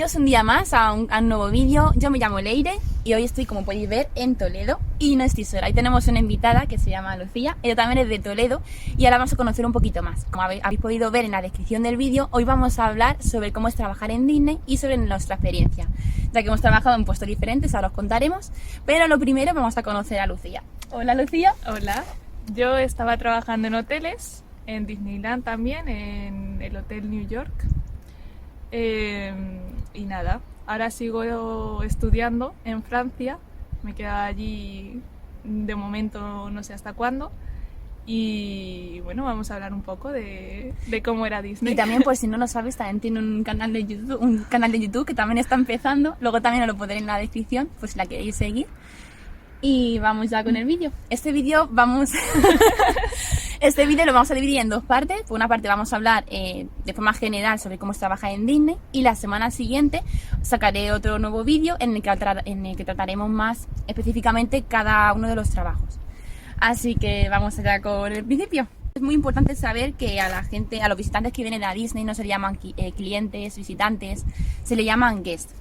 Bienvenidos un día más a un nuevo vídeo. Yo me llamo Leire y hoy estoy, como podéis ver, en Toledo y no estoy sola. Hoy tenemos una invitada que se llama Lucía, ella también es de Toledo y ahora vamos a conocer un poquito más. Como habéis podido ver en la descripción del vídeo, hoy vamos a hablar sobre cómo es trabajar en Disney y sobre nuestra experiencia. Ya que hemos trabajado en puestos diferentes, ahora os contaremos, pero lo primero vamos a conocer a Lucía. Hola Lucía. Hola, yo estaba trabajando en hoteles, en Disneyland también, en el Hotel New York. Y nada, ahora sigo estudiando en Francia, me quedo allí de momento no sé hasta cuándo. Y bueno, vamos a hablar un poco de cómo era Disney. Y también, por si no lo sabes, también tiene un canal de YouTube que también está empezando. Luego también os lo pondré en la descripción, pues si la queréis seguir. Y vamos ya con el vídeo. Este vídeo lo vamos a dividir en dos partes. Por una parte vamos a hablar de forma general sobre cómo se trabaja en Disney, y la semana siguiente sacaré otro nuevo vídeo en el que trataremos más específicamente cada uno de los trabajos. Así que vamos allá con el principio. Es muy importante saber que a los visitantes que vienen a Disney no se le llaman clientes, visitantes, se le llaman guests.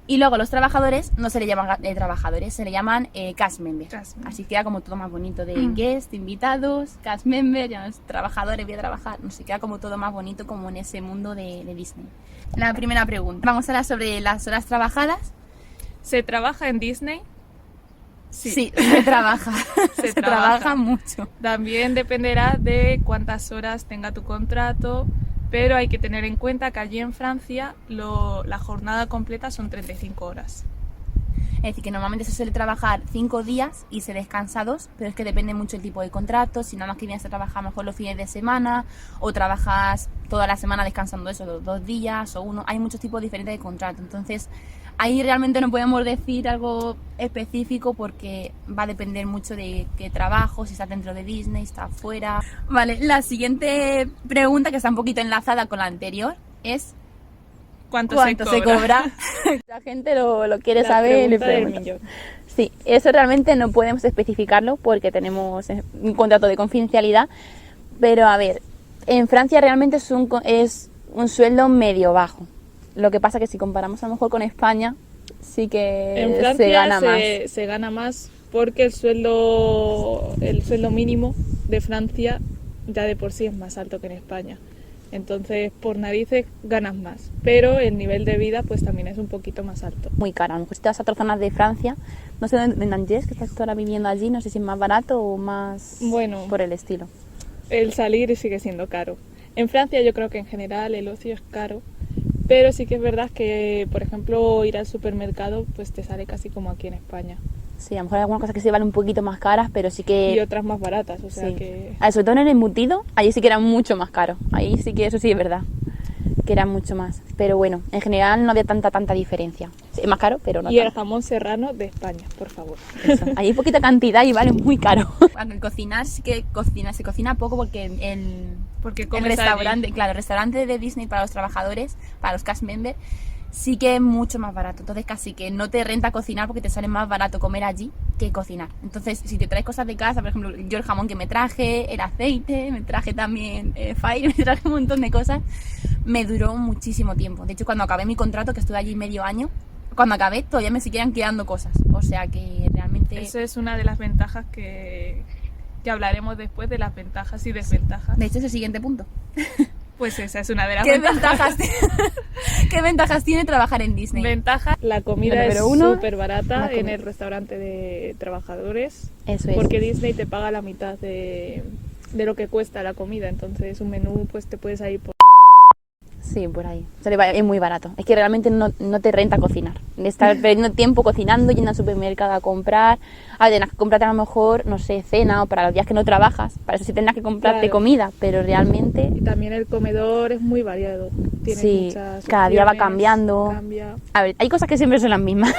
Y luego los trabajadores no se le llaman trabajadores, se le llaman cast members. Así queda como todo más bonito de guest, invitados, cast members, ya no es trabajadores, voy a trabajar. No sé, queda como todo más bonito como en ese mundo de Disney. La primera pregunta. Vamos a hablar sobre las horas trabajadas. ¿Se trabaja en Disney? Sí, se trabaja. se trabaja mucho. También dependerá de cuántas horas tenga tu contrato. Pero hay que tener en cuenta que allí en Francia la jornada completa son 35 horas. Es decir, que normalmente se suele trabajar 5 días y se descansa 2, pero es que depende mucho el tipo de contrato. Si nada más que vienes a trabajar mejor los fines de semana, o trabajas toda la semana descansando eso, los 2 días o 1. Hay muchos tipos diferentes de contrato. Entonces, ahí realmente no podemos decir algo específico porque va a depender mucho de qué trabajo, si está dentro de Disney, está fuera. Vale, la siguiente pregunta, que está un poquito enlazada con la anterior, es ¿Cuánto se cobra? La gente lo quiere saber. La pregunta del millón. Sí, eso realmente no podemos especificarlo porque tenemos un contrato de confidencialidad. Pero a ver, en Francia realmente es un sueldo medio bajo. Lo que pasa que si comparamos a lo mejor con España, sí que en Francia se gana más. Se gana más porque el sueldo mínimo de Francia ya de por sí es más alto que en España. Entonces, por narices ganas más, pero el nivel de vida pues también es un poquito más alto. Muy caro. A lo mejor si te vas a otras zonas de Francia, no sé, en Angers, que estás ahora viviendo allí, no sé si es más barato o más por el estilo. El salir sigue siendo caro. En Francia yo creo que en general el ocio es caro, pero sí que es verdad que, por ejemplo, ir al supermercado pues te sale casi como aquí en España. Sí, a lo mejor hay algunas cosas que se valen un poquito más caras, pero sí que... Y otras más baratas, o sea sí. que... Sobre todo en el embutido, allí sí que era mucho más caro. Ahí sí que eso sí es verdad, que era mucho más. Pero bueno, en general no había tanta diferencia. Sí, es más caro, pero no Y tanto. el jamón serrano de España, por favor. Eso. Hay poquita cantidad y vale muy caro. Cuando cocinar sí que se cocina poco porque el restaurante, allí. Claro, el restaurante de Disney para los trabajadores, para los cast members, sí que es mucho más barato. Entonces casi que no te renta cocinar porque te sale más barato comer allí que cocinar. Entonces si te traes cosas de casa, por ejemplo, yo el jamón que me traje, el aceite, me traje también Fire, me traje un montón de cosas, me duró muchísimo tiempo. De hecho, cuando acabé mi contrato, que estuve allí medio año, cuando acabé todavía me siguieron quedando cosas. O sea que realmente... Eso es una de las ventajas que hablaremos después, de las ventajas y desventajas. De hecho es el siguiente punto. Pues esa es una de las ventajas. ¿Qué ventajas tiene trabajar en Disney? Ventaja, la comida es súper barata en el comida. restaurante de trabajadores. Eso es. Porque Disney te paga la mitad de lo que cuesta la comida, entonces un menú pues te puedes ir por... Sí, por ahí. O sea, es muy barato. Es que realmente no te renta cocinar. Estar perdiendo tiempo cocinando, yendo al supermercado a comprar. A ver, tendrás que comprarte a lo mejor, no sé, cena o para los días que no trabajas. Para eso sí tendrás que comprarte comida, pero realmente... Y también el comedor es muy variado. Tiene muchas cada día va opciones, cambiando. Cambia. A ver, hay cosas que siempre son las mismas.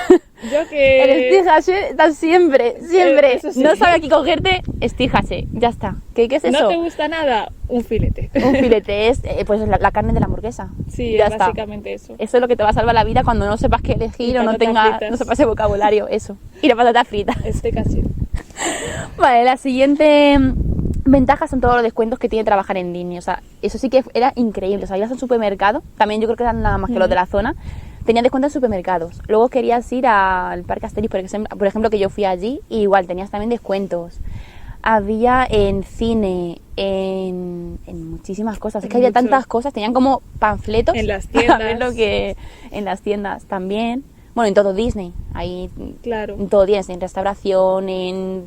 Yo que... El Stihashe está siempre. Eso sí. No sabe aquí cogerte Stihashe, ya está. ¿Qué es eso? ¿No te gusta nada? Un filete. Un filete es pues la carne de la hamburguesa. Sí, ya es está. básicamente eso. Eso es lo que te va a salvar la vida cuando no sepas qué elegir o no sepas ese vocabulario, eso. Y la patata frita. Casi. Vale, la siguiente ventaja son todos los descuentos que tiene trabajar en Disney. O sea, eso sí que era increíble. O sea, ibas al supermercado, también yo creo que eran nada más que los de la zona. Tenía descuento en supermercados. Luego querías ir al Parque Asterix, por ejemplo, que yo fui allí, y igual tenías también descuentos. Había en cine, en muchísimas cosas. Es que había tantas cosas, tenían como panfletos. En las tiendas. A ver en las tiendas también. Bueno, en todo Disney. Ahí, Claro. en todo Disney, en restauración, en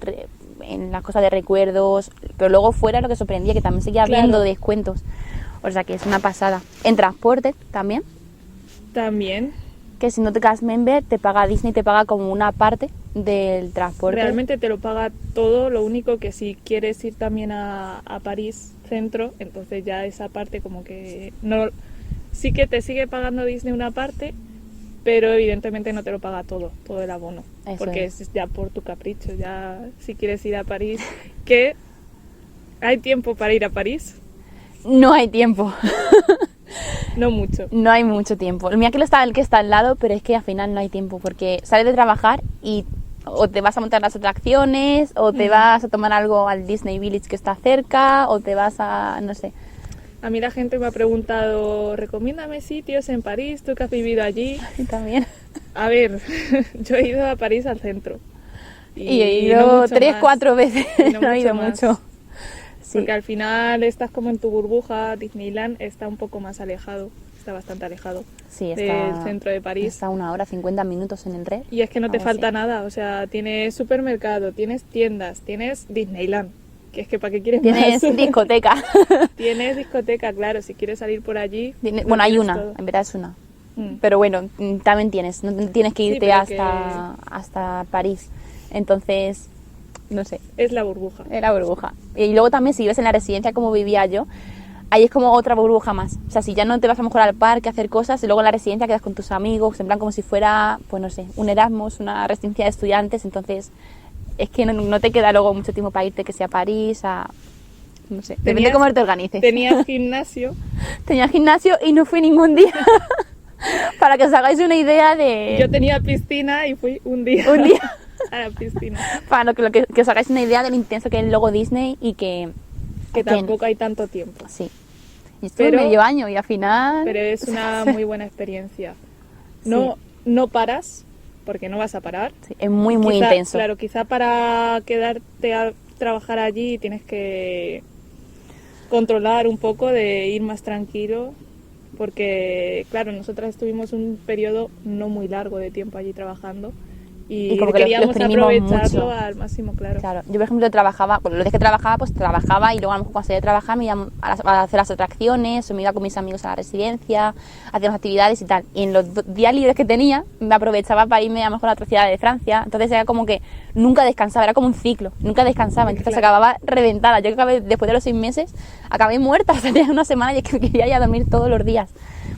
las cosas de recuerdos. Pero luego fuera lo que sorprendía, que también seguía habiendo descuentos. O sea que es una pasada. En transporte también. También. Que si no te quedas member, te paga Disney, te paga como una parte del transporte. Realmente te lo paga todo, lo único que si quieres ir también a París centro, entonces ya esa parte como que no, sí que te sigue pagando Disney una parte, pero evidentemente no te lo paga todo el abono, Eso porque es. es ya por tu capricho, ya si quieres ir a París, que hay tiempo para ir a París, No hay tiempo. no mucho. No hay mucho tiempo. Mira que el que está al lado, pero es que al final no hay tiempo porque sales de trabajar y o te vas a montar las atracciones o te vas a tomar algo al Disney Village que está cerca o te vas a, no sé. A mí la gente me ha preguntado, recomiéndame sitios en París, tú que has vivido allí. Y también. A ver, yo he ido a París al centro. Y he no ido mucho 3, más. 4 veces. Y No he ido más. mucho. Sí. Porque al final estás como en tu burbuja, Disneyland está un poco más alejado, está bastante alejado Sí, del centro de París. Está 1 hora 50 minutos en el red. Y es que no te Algo falta así. nada, o sea, tienes supermercado, tienes tiendas, tienes Disneyland, que es que para qué quieres Tienes más. discoteca. Tienes discoteca, claro, si quieres salir por allí. lo Bueno, hay tienes una, todo. en verdad es una. Mm. Pero bueno, también tienes, no tienes que Sí, irte pero hasta París. Entonces, no sé, Es la burbuja. era burbuja. Y luego también si vives en la residencia como vivía yo, ahí es como otra burbuja más. O sea, si ya no te vas a lo mejor al parque a hacer cosas, y luego en la residencia quedas con tus amigos, en plan como si fuera, pues no sé, un Erasmus, una residencia de estudiantes, entonces es que no te queda luego mucho tiempo para irte, que sea a París, no sé, depende de cómo te organices. Tenías gimnasio. Tenía gimnasio y no fui ningún día. Para que os hagáis una idea de... Yo tenía piscina y fui un día. Un día. A la piscina. Para que os hagáis una idea del intenso que es el logo Disney y que Tampoco hay tanto tiempo. Sí. Y estuve Pero- medio año y al final... Pero es una muy buena experiencia. No paras, porque no vas a parar. Sí, es muy, muy Quizá- intenso. Claro, quizá para quedarte a trabajar allí tienes que controlar un poco de ir más tranquilo, porque claro, nosotras estuvimos un periodo no muy largo de tiempo allí trabajando y como que lo queríamos exprimimos aprovecharlo mucho. al máximo, claro. Claro, yo por ejemplo trabajaba, bueno, los días que trabajaba, pues trabajaba y luego a lo mejor cuando salía de trabajar me iba a hacer las atracciones o me iba con mis amigos a la residencia, hacíamos actividades y tal. Y en los días libres que tenía me aprovechaba para irme a lo mejor a otra ciudad de Francia, entonces era como que nunca descansaba, era como un ciclo, nunca descansaba, entonces Claro. acababa reventada. Yo acabé, después de los 6 meses, acabé muerta, o sea, tenía una semana y es que quería ya dormir todos los días.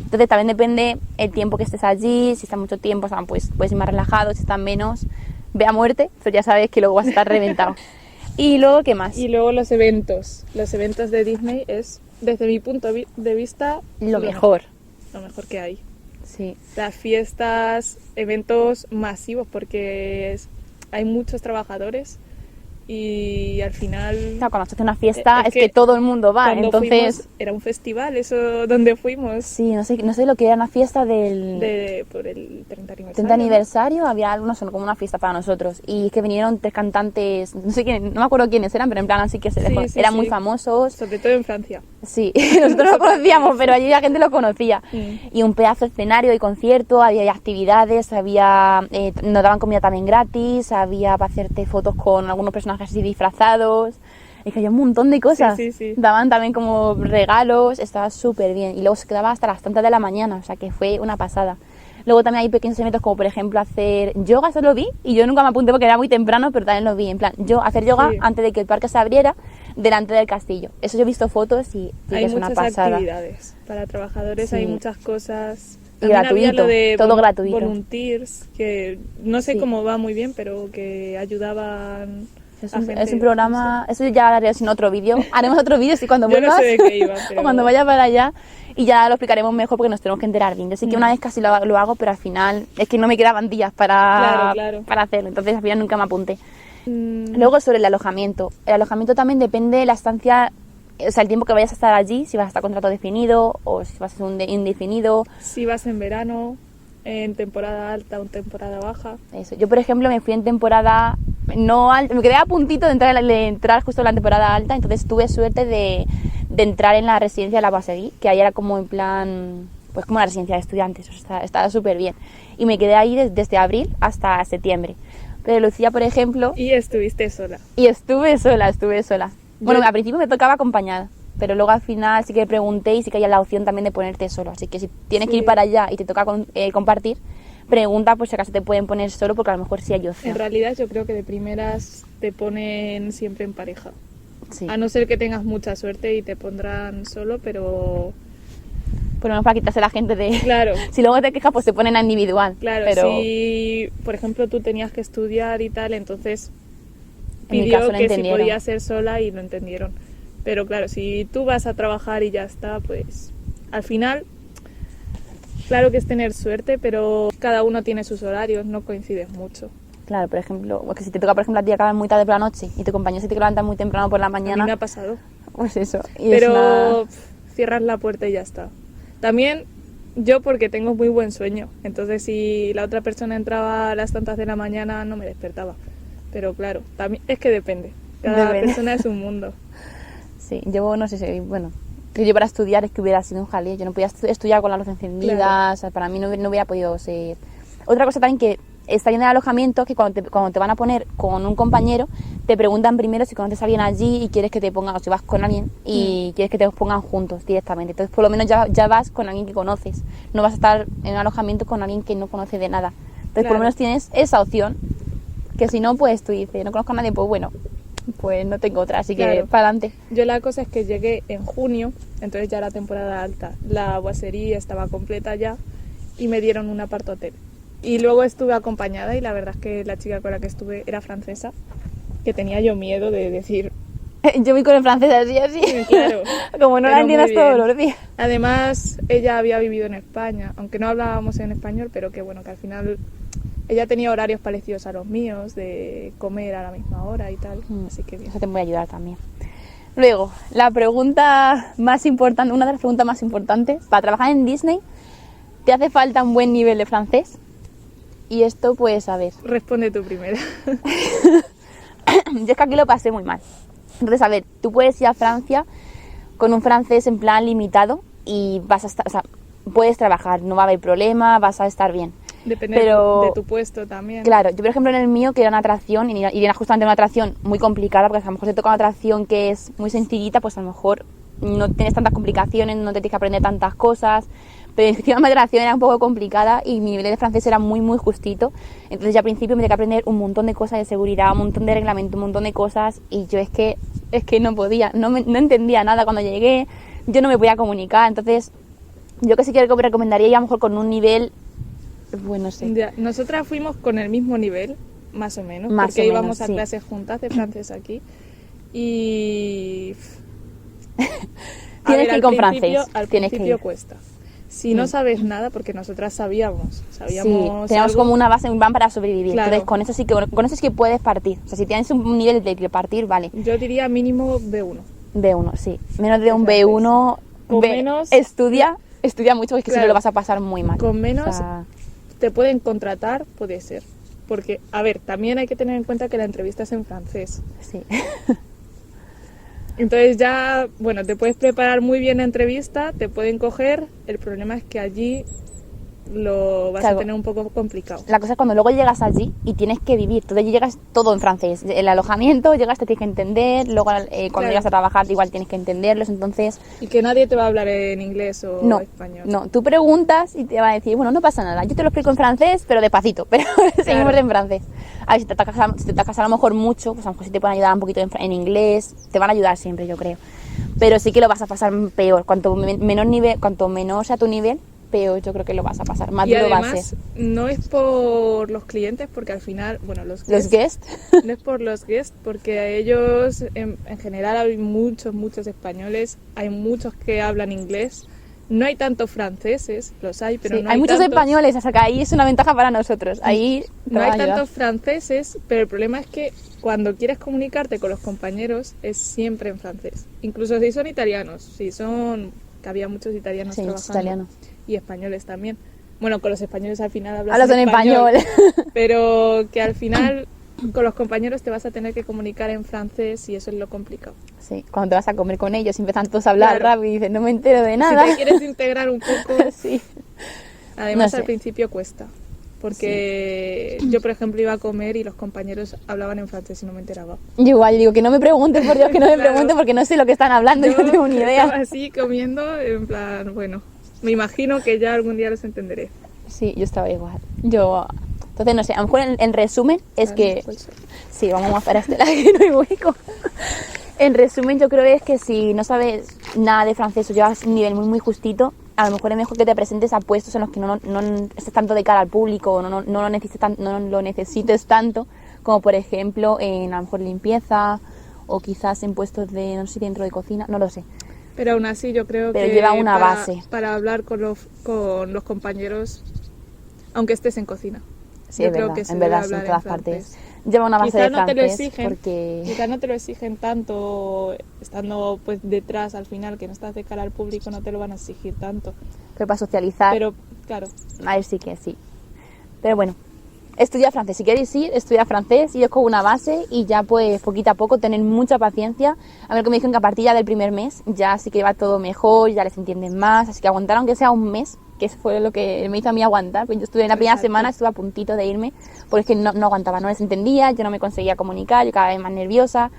Entonces también depende el tiempo que estés allí, si estás mucho tiempo, o sea, pues puedes ir más relajado, si estás menos, ve a muerte, pero ya sabes que luego vas a estar reventado. Y luego, ¿qué más? Y luego los eventos de Disney es, desde mi punto de vista, Lo mejor. lo mejor que hay. Sí. Las fiestas, eventos masivos, porque hay muchos trabajadores y al final Claro, cuando se hace una fiesta Es es que que todo el mundo va, cuando entonces... fuimos, era un festival, eso donde fuimos Sí, no sé lo que era una fiesta del... por el 30 aniversario. 30 aniversario, había no sé, como una fiesta para nosotros y es que vinieron 3 cantantes, no sé quién, no me acuerdo quiénes eran, pero en plan así que Sí, sí, eran sí. muy famosos. Sobre todo en Francia. Sí, nosotros no lo conocíamos, pero allí la gente lo conocía. Mm. Y un pedazo de escenario y concierto, había actividades, nos daban comida también gratis, había para hacerte fotos con algunos personajes así disfrazados. Es que había un montón de cosas. Sí, sí, sí. Daban también como regalos, estaba súper bien. Y luego se quedaba hasta las tantas de la mañana, o sea que fue una pasada. Luego también hay pequeños eventos como por ejemplo hacer yoga, eso lo vi, y yo nunca me apunté porque era muy temprano, pero también lo vi, en plan, hacer yoga Sí. antes de que el parque se abriera, delante del castillo. Eso yo he visto fotos y sí que Hay es una muchas pasada. actividades para trabajadores, Sí. hay muchas cosas. Y También había gratuito, lo de todo gratuito. volunteers, que no sé Sí. cómo va muy bien, pero que ayudaban Es a un, gente, es un programa, eso ya lo haremos en otro vídeo. Haremos otro vídeo sí, cuando Yo no vuelvas sé de qué iba, pero- o cuando vaya para allá y ya lo explicaremos mejor porque nos tenemos que enterar bien. Yo sí que una vez casi lo hago, pero al final es que no me quedaban días Claro. para hacerlo, entonces al final nunca me apunté. Mm, Luego sobre el alojamiento. El alojamiento también depende de la estancia, o sea, el tiempo que vayas a estar allí, si vas a estar contrato definido o si vas a ser indefinido. si vas en verano, en temporada alta o en temporada baja. Eso. Yo, por ejemplo, me fui en temporada no alta, me quedé a puntito de entrar justo en la temporada alta, entonces tuve suerte de entrar en la residencia de la Bassegui, que ahí era como en plan, pues como una residencia de estudiantes, o sea, estaba súper bien. Y me quedé ahí desde abril hasta septiembre. Pero Lucía, por ejemplo... Y estuviste sola. Y estuve sola. Bueno, al principio me tocaba acompañada, pero luego al final sí que pregunté y sí que hay la opción también de ponerte solo. Así que si tienes que ir para allá y te toca compartir, pregunta por si acaso te pueden poner solo, porque a lo mejor sí hay opción. En realidad yo creo que de primeras te ponen siempre en pareja. Sí. A no ser que tengas mucha suerte y te pondrán solo, pero... Por lo menos para quitarse la gente de... Claro. Si luego te quejas, pues te ponen a individual. Claro, pero... si por ejemplo tú tenías que estudiar y tal, entonces En mi pidió caso lo que si entendieron. podía ser sola y lo entendieron. Pero claro, si tú vas a trabajar y ya está, pues al final, claro que es tener suerte, pero cada uno tiene sus horarios, no coincides mucho. Claro, por ejemplo, porque si te toca, por ejemplo, a ti acabar muy tarde por la noche y tu compañero se te levanta muy temprano por la A mí mañana, me ha pasado. pues eso. Y Pero cierras la puerta y ya está. También yo porque tengo muy buen sueño, entonces si la otra persona entraba a las tantas de la mañana no me despertaba. Pero claro, también es que depende. Cada persona es un mundo. Sí, yo no sé si, bueno, yo para estudiar es que hubiera sido un jaleo, yo no podía estudiar con la luz encendida, Claro. o sea, para mí no hubiera podido ser. Otra cosa también que está en el alojamiento, que cuando te van a poner con un compañero, te preguntan primero si conoces a alguien allí y quieres que te pongan, o si vas con alguien y quieres que te pongan juntos directamente. Entonces, por lo menos ya vas con alguien que conoces, no vas a estar en un alojamiento con alguien que no conoce de nada. Entonces, por Claro. lo menos tienes esa opción, que si no, pues tú dices, no conozco a nadie, pues bueno, pues no tengo otra, así que Claro. para adelante. Yo la cosa es que llegué en junio, entonces ya era temporada alta. La boiserie estaba completa ya y me dieron un apart-hotel. Y luego estuve acompañada y la verdad es que la chica con la que estuve era francesa, que tenía yo miedo de decir... Yo voy con el francés así. Claro, Como no la pero entiendas muy todos bien. los días. Además, ella había vivido en España, aunque no hablábamos en español, pero que bueno, que al final ella tenía horarios parecidos a los míos, de comer a la misma hora y tal, así que bien. Eso te puede ayudar también. Luego, la pregunta más importante, una de las preguntas más importantes, para trabajar en Disney, ¿te hace falta un buen nivel de francés? Y esto, pues, a ver, Responde tú primero. yo es que aquí lo pasé muy mal. Entonces, a ver, tú puedes ir a Francia con un francés en plan limitado y vas a estar, o sea, puedes trabajar, no va a haber problema, vas a estar bien. Depende Pero- de tu puesto también. Claro, yo por ejemplo en el mío, que era una atracción, y era justamente una atracción muy complicada, porque a lo mejor te toca una atracción que es muy sencillita, pues a lo mejor no tienes tantas complicaciones, no te tienes que aprender tantas cosas, pero encima mi atracción era un poco complicada y mi nivel de francés era muy muy justito, entonces ya al principio me tenía que aprender un montón de cosas de seguridad, un montón de reglamento, un montón de cosas, y yo es que no podía, no entendía nada cuando llegué, yo no me podía comunicar, entonces yo que sí que recomendaría ir a lo mejor con un nivel, bueno, no sé. Ya, nosotras fuimos con el mismo nivel, más o menos, Más porque o menos, íbamos a sí. clases juntas de francés aquí. Y... Tienes que ir con francés, Al tienes que principio ir. cuesta. Si no sabes nada, porque nosotras sabíamos Sí, tenemos algo, como una base, un plan para sobrevivir. Claro. Entonces, con eso sí que puedes partir. O sea, si tienes un nivel de que partir, vale. yo diría mínimo B1. B1, sí. Menos de un Francés. B1, Con menos- estudia mucho, porque es que si Claro. no lo vas a pasar muy mal. Con menos O sea, te pueden contratar, puede ser. Porque, a ver, también hay que tener en cuenta que la entrevista es en francés. sí. Entonces ya, bueno, te puedes preparar muy bien la entrevista, te pueden coger, el problema es que allí lo vas Claro. a tener un poco complicado. La cosa es cuando luego llegas allí y tienes que vivir. Entonces allí llegas todo en francés. El alojamiento, llegas, te tienes que entender. Luego cuando Claro. llegas a trabajar igual tienes que entenderlos. Entonces, Y que nadie te va a hablar en inglés o no, español. no, tú preguntas y te va a decir, bueno, no pasa nada, yo te lo explico en francés, pero despacito, pero seguimos en francés. A ver, si te atacas a lo mejor mucho, pues a lo mejor sí te pueden ayudar un poquito en inglés, te van a ayudar siempre, yo creo. Pero sí que lo vas a pasar peor, cuanto menor sea tu nivel, peor yo creo que lo vas a pasar, más Y duro va a además, ser. no es por los clientes, porque al final, bueno, los Los guests, guests, no es por los guests, porque a ellos, en general, hay muchos españoles, hay muchos que hablan inglés. No hay tantos franceses, los hay, pero sí, no hay muchos tantos. españoles, o sea que ahí es una ventaja para nosotros, ahí te No van a hay ayudar. tantos franceses, pero el problema es que cuando quieres comunicarte con los compañeros es siempre en francés. Incluso si son italianos, que había muchos italianos Sí, muchos trabajando italianos. y españoles también. Bueno, con los españoles al final Hablas en español. Pero que al final con los compañeros te vas a tener que comunicar en francés y eso es lo complicado. Sí, cuando te vas a comer con ellos empiezan todos a hablar Claro. rápido y dices, no me entero de nada. Si te quieres integrar un poco, Sí. además No sé. al principio cuesta. Porque yo, por ejemplo, iba a comer y los compañeros hablaban en francés y no me enteraba. Yo igual digo que no me preguntes, por Dios, que no me Claro. preguntes porque no sé lo que están hablando, yo no tengo ni estaba idea. así comiendo, en plan, bueno, me imagino que ya algún día los entenderé. Sí, yo estaba igual. Entonces, no sé, a lo mejor en resumen es que... Sí, vamos a para este lado que no hay hueco. En resumen, yo creo es que si no sabes nada de francés o llevas un nivel muy, muy justito, a lo mejor es mejor que te presentes a puestos en los que no estés tanto de cara al público o no lo necesites tanto, como por ejemplo en a lo mejor limpieza o quizás en puestos de, no sé, dentro de cocina, no lo sé. Pero aún así yo creo Pero que lleva una base. para hablar con los compañeros, aunque estés en cocina. Sí, yo es creo verdad, que se en debe verdad, hablar en todas en francés. partes. Lleva una base Quizás de no te lo francés exigen, porque... quizás no te lo exigen tanto estando pues detrás al final, que no estás de cara al público, no te lo van a exigir tanto. Pero para socializar, Pero claro, a ver sí que sí. Pero bueno, estudia francés. Si queréis ir, estudia francés y es con una base y ya pues poquito a poco tener mucha paciencia. A ver que me dijeron que a partir ya del primer mes ya sí que va todo mejor, ya les entienden más. Así que aguantar aunque sea un mes, que fue lo que me hizo a mí aguantar. Pues yo estuve en la primera Exacto. semana, estuve a puntito de irme porque es que no aguantaba, no les entendía, yo no me conseguía comunicar, yo cada vez más nerviosa.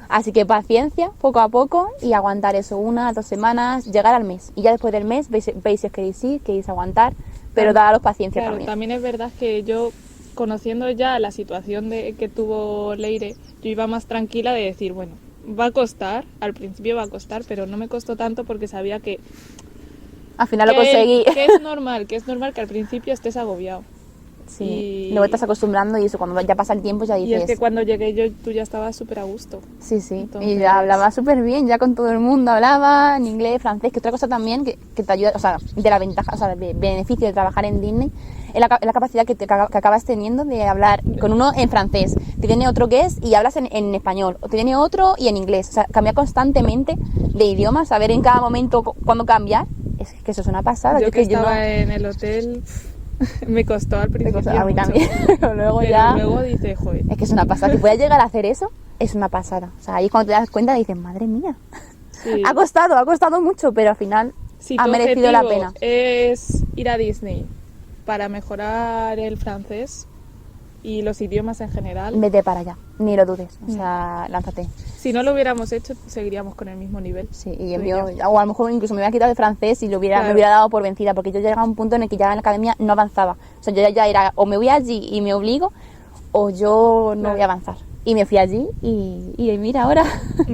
Así que paciencia, poco a poco, y aguantar eso 1 2 semanas, llegar al mes. Y ya después del mes veis si os queréis ir, queréis aguantar, pero daros paciencia claro, también. es verdad que yo, conociendo ya la situación que tuvo Leire, yo iba más tranquila de decir, bueno, va a costar, al principio va a costar, pero no me costó tanto porque sabía que Al final lo conseguí. que es normal que al principio estés agobiado. Sí, Y luego estás acostumbrando y eso, cuando ya pasa el tiempo ya Y dices... es que cuando llegué yo, tú ya estabas súper a gusto. Sí, sí, Entonces- y ya hablaba súper bien, ya con todo el mundo hablaba en inglés, francés, que otra cosa también que te ayuda, o sea, de la ventaja, o sea, de beneficio de trabajar en Disney, es la capacidad que acabas teniendo de hablar con uno en francés, te viene otro que es y hablas en español, o te viene otro y en inglés, o sea, cambiar constantemente de idioma, saber en cada momento cuándo cambiar, es que eso es una pasada. Yo que yo estaba en el hotel, me costó al principio a mí mucho. también, pero luego Pero ya... luego dices, joder, Es que es una pasada, que puedas llegar a hacer eso, es una pasada. O sea, ahí cuando te das cuenta dices, madre mía, sí. ha costado mucho, pero al final Si ha tu merecido la objetivo pena. es ir a Disney para mejorar el francés y los idiomas en general, Vete para allá, ni lo dudes, o sea, lánzate. si no lo hubiéramos hecho, seguiríamos con el mismo nivel. Sí, y Tú yo, yo. o a lo mejor incluso me hubiera quitado de francés y me Claro. hubiera dado por vencida, porque yo llegaba a un punto en el que ya en la academia no avanzaba. O sea, yo ya era, o me voy allí y me obligo, o yo no Claro. voy a avanzar. Y me fui allí y mira ahora.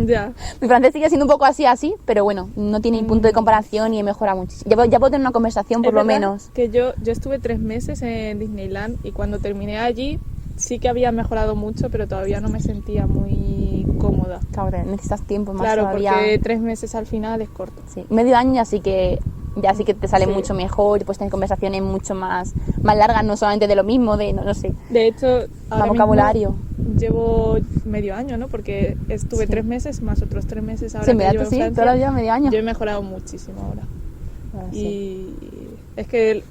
Ya. Mi francés sigue siendo un poco así, pero bueno, no tiene punto de comparación y he mejorado muchísimo. Ya puedo tener una conversación por Es lo verdad menos. que yo estuve 3 meses en Disneyland y cuando terminé allí sí que había mejorado mucho, pero todavía no me sentía muy cómoda. Claro, necesitas tiempo más Claro, todavía. porque 3 meses al final es corto. Sí, medio año, así que ya sí que te sale Sí. mucho mejor y puedes tener conversaciones mucho más largas, no solamente de lo mismo, de no sé, De hecho, ahora mismo vocabulario. llevo medio año, ¿no? Porque estuve Sí. 3 meses más otros 3 meses ahora Sí, que mira, llevo tú en sí, Francia. todavía medio año. Yo he mejorado muchísimo ahora. Bueno, sí. Y es que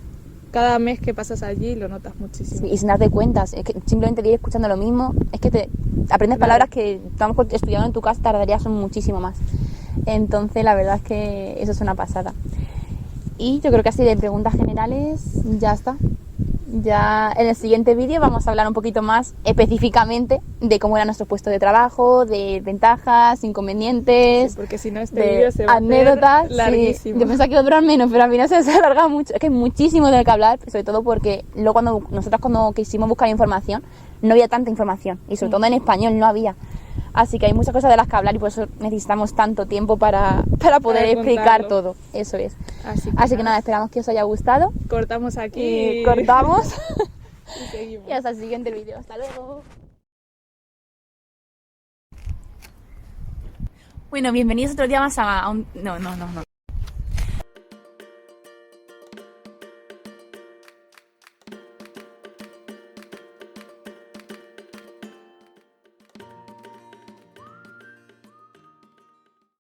cada mes que pasas allí lo notas muchísimo. Sí, y sin darte cuenta, es que simplemente de ir escuchando lo mismo, es que te aprendes Claro. palabras que a lo mejor estudiando en tu casa tardarías muchísimo más. Entonces, la verdad es que eso es una pasada. Y yo creo que así de preguntas generales ya está. Ya en el siguiente vídeo vamos a hablar un poquito más específicamente de cómo era nuestro puesto de trabajo, de ventajas, inconvenientes, Sí, porque si no este de vídeo se va a anécdotas. hacer larguísimo. Sí. Yo pensaba que iba a durar menos, pero al final se ha alargado mucho. Es que hay muchísimo de lo que hablar, sobre todo porque luego cuando quisimos buscar información, no había tanta información y sobre todo en español no había. Así que hay muchas cosas de las que hablar y por eso necesitamos tanto tiempo para poder explicar contarlo. todo. Eso es. Así Que nada, esperamos que os haya gustado. cortamos aquí Y cortamos. y seguimos. Y hasta el siguiente vídeo. Hasta luego. Bueno, bienvenidos otro día más a un... No.